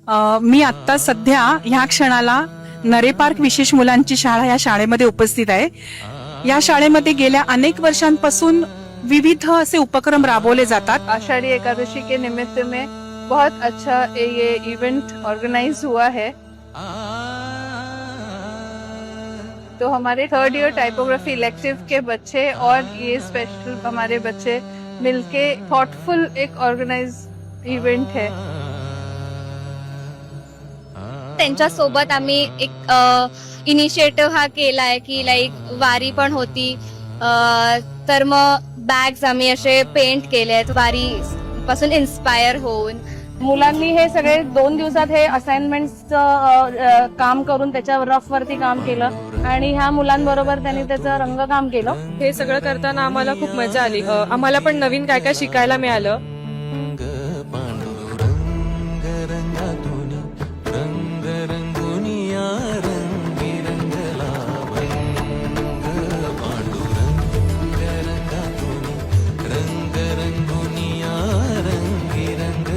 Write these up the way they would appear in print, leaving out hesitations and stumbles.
मी आता सध्या ह्या क्षणाला नरे पार्क विशेष मुलांची शाळा या शाळेमध्ये उपस्थित आहे। या शाळेमध्ये गेल्या अनेक वर्षांपासून विविध असे उपक्रम राबवले जातात। आषाढ़ी एकादशी के निमित्त में बहुत अच्छा ये इवेंट ऑर्गेनाइज हुआ है। तो हमारे थर्ड ईयर टाइपोग्राफी इलेक्टिव के बच्चे और ये स्पेशल हमारे बच्चे मिलके थॉटफुल एक ऑर्गेनाइज इवेंट है। त्यांच्या सोबत आम्ही एक इनिशिएटिव्ह हा केलाय की लाईक वारी पण होती, तर मग बॅग्स आम्ही असे पेंट केले आहेत वारी पासून इन्स्पायर होऊन। मुलांनी हे सगळे 2 दिवसात हे असाइनमेंटचं काम करून त्याच्यावर रफ वरती काम केलं आणि ह्या मुलांबरोबर त्यांनी त्याचं रंगकाम केलं। हे सगळं करताना आम्हाला खूप मजा आली। आम्हाला पण नवीन काय काय शिकायला मिळालं।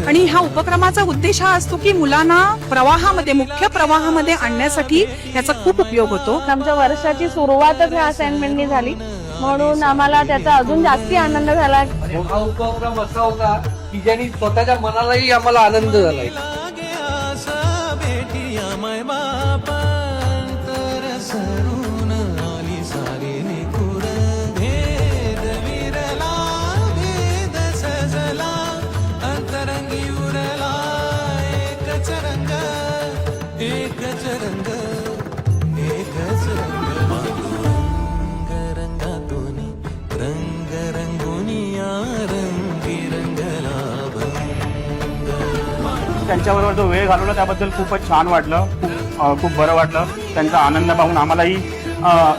आणि ह्या उपक्रमाचा उद्देश हा असतो की मुलांना प्रवाहामध्ये, मुख्य प्रवाहामध्ये आणण्यासाठी याचा खूप उपयोग होतो। आमच्या वर्षाची सुरुवातच ह्या असाइनमेंटनी झाली, म्हणून आम्हाला त्याचा अजून जास्ती आनंद झाला। हा उपक्रम असा होता की ज्यांनी स्वतःच्या मनालाही आम्हाला आनंद झालाय। त्यांच्याबरोबर जो वेळ घालवला त्याबद्दल खूपच छान वाटलं, खूप बरं वाटलं। त्यांचा आनंद पाहून आम्हालाही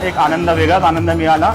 एक आनंद, वेगळाच आनंद मिळाला।